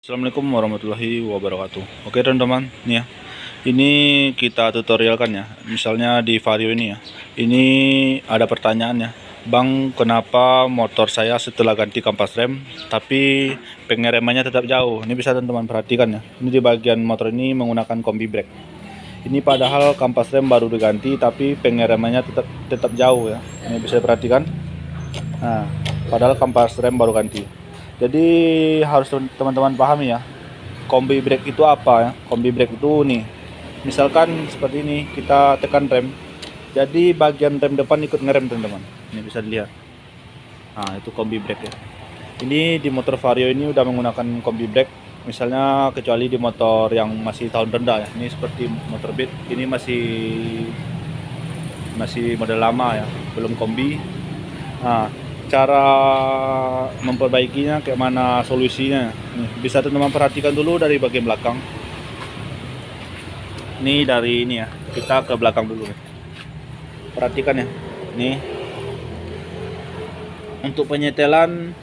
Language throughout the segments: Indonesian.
Assalamualaikum warahmatullahi wabarakatuh. Oke teman-teman, nih ya. Ini kita tutorialkan ya. Misalnya di Vario ini ya. Ini ada pertanyaannya. Bang, kenapa motor saya setelah ganti kampas rem tapi pengeremannya tetap jauh? Ini bisa teman-teman perhatikan ya. Ini di bagian motor ini menggunakan kombi brake. Ini padahal kampas rem baru diganti tapi pengeremannya tetap jauh ya. Ini bisa diperhatikan. Nah, padahal kampas rem baru ganti. Jadi harus teman-teman pahami ya, kombi brake itu apa ya. Kombi brake itu nih, misalkan seperti ini, kita tekan rem, jadi bagian rem depan ikut ngerem teman-teman. Ini bisa dilihat. Nah, itu kombi brake ya. Ini di motor Vario ini udah menggunakan kombi brake. Misalnya kecuali di motor yang masih tahun rendah ya. Ini seperti motor Beat, ini masih model lama ya, belum kombi. Nah, cara memperbaikinya kayak mana solusinya nih, bisa teman-teman perhatikan dulu dari bagian belakang. Ini dari ini ya, kita ke belakang dulu nih. Perhatikan ya, nih untuk penyetelan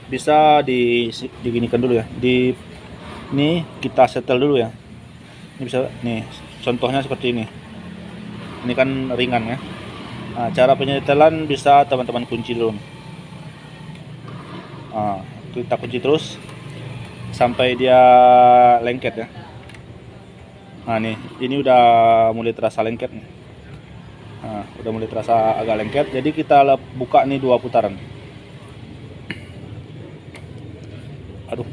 bisa diginikan dulu ya. Ini kita setel dulu ya. Ini bisa nih, contohnya seperti ini. Ini kan ringan ya. Nah, cara penyetelan bisa teman-teman kunci dulu. Nah, kita kunci terus sampai dia lengket ya. Nah nih, ini udah mulai terasa lengket nih. Nah, udah mulai terasa agak lengket. Jadi kita buka nih 2 putaran. Aduh,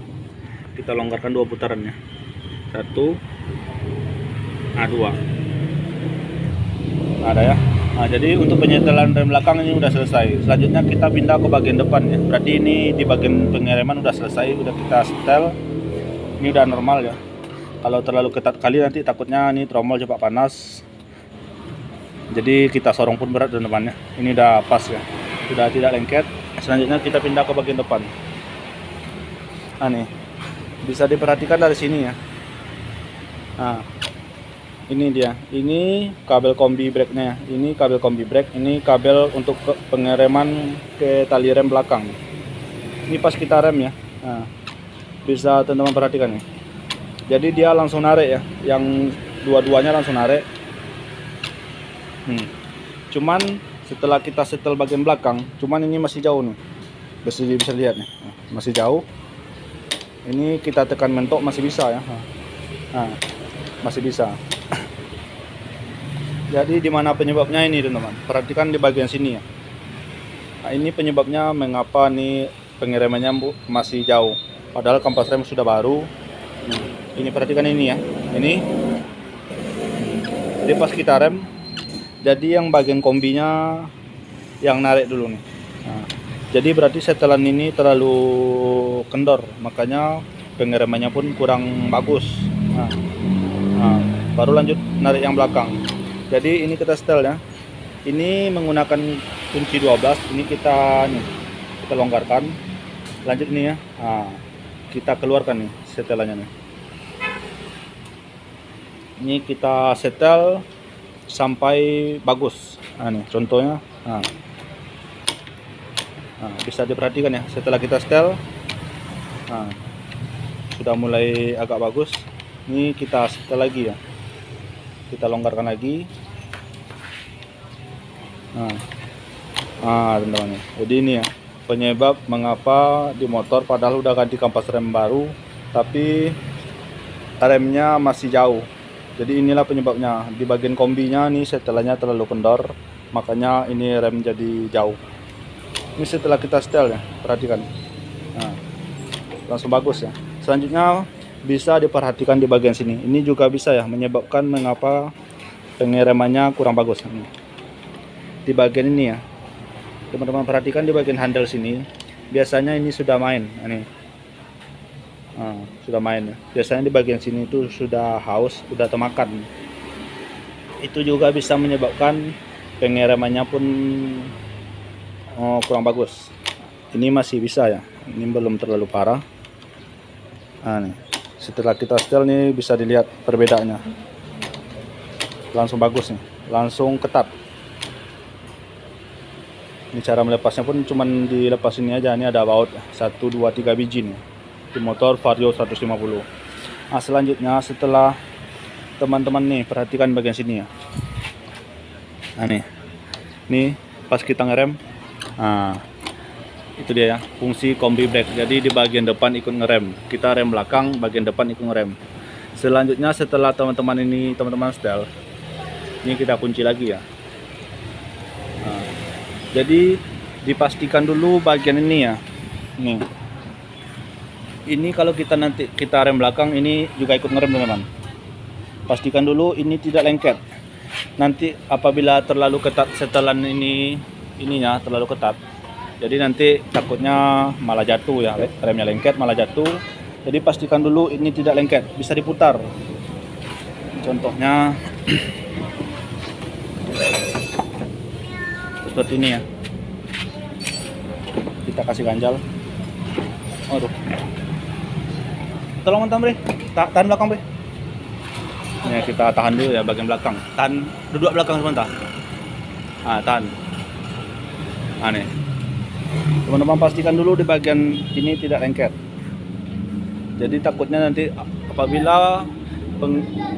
kita longgarkan 2 putarannya. 1, nah 2. Ada ya. Nah, jadi untuk penyetelan rem belakang ini udah selesai. Selanjutnya kita pindah ke bagian depan ya. Berarti ini di bagian pengereman udah selesai, udah kita setel. Ini udah normal ya. Kalau terlalu ketat kali nanti takutnya ini tromol cepat panas. Jadi kita sorong pun berat teman-teman ya. Ini udah pas ya. Sudah tidak lengket. Selanjutnya kita pindah ke bagian depan. Nah nih, bisa diperhatikan dari sini ya. Nah, ini dia, ini kabel kombi brake-nya. Ini kabel kombi brake, ini kabel untuk pengereman ke tali rem belakang. Ini pas kita rem ya. Nah, bisa teman-teman perhatikan nih. Jadi dia langsung narik ya, yang dua-duanya langsung narik. Cuman setelah kita setel bagian belakang, cuman ini masih jauh nih. Bisa lihat nih, masih jauh. Ini kita tekan mentok masih bisa ya. Nah, masih bisa. Jadi di mana penyebabnya ini teman-teman? Perhatikan di bagian sini ya. Nah, ini penyebabnya mengapa nih pengeremannya masih jauh. Padahal kampas rem sudah baru. Ini perhatikan ini ya. Ini. Jadi pas kita rem, jadi yang bagian kombinya yang narik dulu nih. Nah, jadi berarti setelan ini terlalu kendor, makanya pengeremannya pun kurang bagus. Nah, baru lanjut narik yang belakang. Jadi ini kita setel ya. Ini menggunakan kunci 12. Ini kita longgarkan. Lanjut nih ya. Nah, kita keluarkan nih setelannya nih. Ini kita setel sampai bagus. Nah nih contohnya. Nah, bisa diperhatikan ya. Setelah kita setel, nah, sudah mulai agak bagus. Ini kita setel lagi ya. Kita longgarkan lagi. Nah, teman-teman. Jadi ini ya penyebab mengapa di motor padahal udah ganti kampas rem baru tapi remnya masih jauh. Jadi inilah penyebabnya. Di bagian kombinya nih setelannya terlalu kendor, makanya ini rem jadi jauh. Ini setelah kita setel ya, perhatikan. Nah, langsung bagus ya. Selanjutnya bisa diperhatikan di bagian sini. Ini juga bisa ya menyebabkan mengapa pengeremannya kurang bagus. Di bagian ini ya, teman-teman perhatikan di bagian handle sini. Biasanya ini sudah main. Ini sudah main ya. Biasanya di bagian sini itu sudah haus, sudah termakan. Itu juga bisa menyebabkan pengeremannya pun kurang bagus. Ini masih bisa ya. Ini belum terlalu parah. Nah nih, setelah kita setel nih bisa dilihat perbedaannya. Langsung bagus nih, langsung ketat. Ini cara melepasnya pun cuman dilepas ini aja. Ini ada baut 1, 2, 3 biji nih. di motor Vario 150. Nah, selanjutnya setelah teman-teman nih perhatikan bagian sini ya. Nah nih pas kita ngerem, nah itu dia ya, fungsi kombi brake. Jadi di bagian depan ikut ngerem, kita rem belakang, bagian depan ikut ngerem. Selanjutnya setelah teman-teman setel, ini kita kunci lagi ya. Nah, jadi dipastikan dulu bagian ini ya. Nih, ini kalau kita rem belakang, ini juga ikut ngerem teman-teman. Pastikan dulu ini tidak lengket. Nanti apabila terlalu ketat setelan ininya terlalu ketat, jadi nanti takutnya malah jatuh ya, remnya lengket malah jatuh. Jadi pastikan dulu ini tidak lengket, bisa diputar. Contohnya seperti ini ya. Kita kasih ganjal. Aduh. Tolong mantan bre, tahan belakang bre. Ini kita tahan dulu ya bagian belakang. Tahan, duduk belakang sebentar. Nah, tahan. Nah, nih. Teman-teman pastikan dulu di bagian ini tidak lengket. Jadi takutnya nanti apabila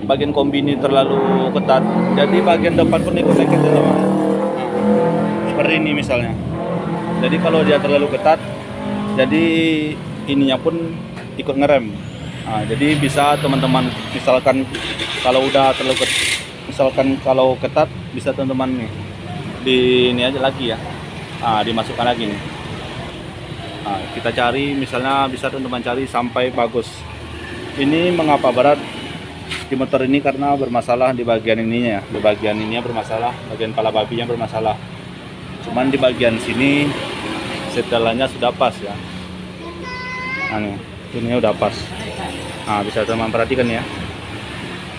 bagian kombi ini terlalu ketat, jadi bagian depan pun ikut lengket ya teman. Seperti ini misalnya. Jadi kalau dia terlalu ketat, jadi ininya pun ikut ngerem. Nah, jadi bisa teman-teman misalkan kalau udah terlalu kalau ketat, bisa teman-teman nih di ini aja lagi ya. Nah, dimasukkan lagi nih. Nah, kita cari misalnya, bisa teman-teman cari sampai bagus. Ini mengapa berat di motor ini, karena bermasalah di bagian ininya ya. Di bagian ininya bermasalah, bagian kepala babinya bermasalah. Cuman di bagian sini setelannya sudah pas ya. Nah, ini udah pas. Nah, bisa teman perhatikan ya.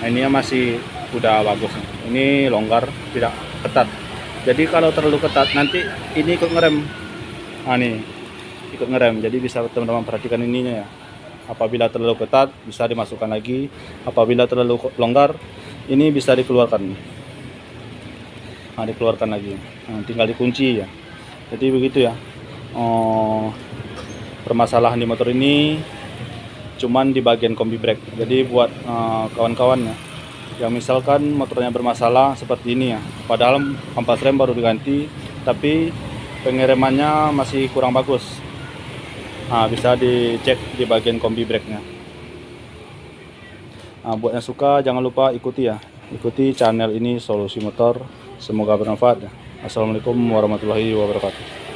Nah, ini masih udah bagus. Ini longgar, tidak ketat. Jadi kalau terlalu ketat nanti ini ikut ngerem. Nah, nih ikut ngerem. Jadi bisa teman-teman perhatikan ininya ya. Apabila terlalu ketat bisa dimasukkan lagi. Apabila terlalu longgar ini bisa dikeluarkan. Nah, dikeluarkan lagi. Nah, tinggal dikunci ya. Jadi begitu ya. Permasalahan di motor ini cuman di bagian kombi brake. Jadi buat kawan-kawan ya, yang misalkan motornya bermasalah seperti ini ya, padahal kampas rem baru diganti tapi pengeremannya masih kurang bagus, nah bisa dicek di bagian kombi brake nya. Nah, buat yang suka jangan lupa ikuti channel ini, Solusi Motor. Semoga bermanfaat ya. Assalamualaikum warahmatullahi wabarakatuh.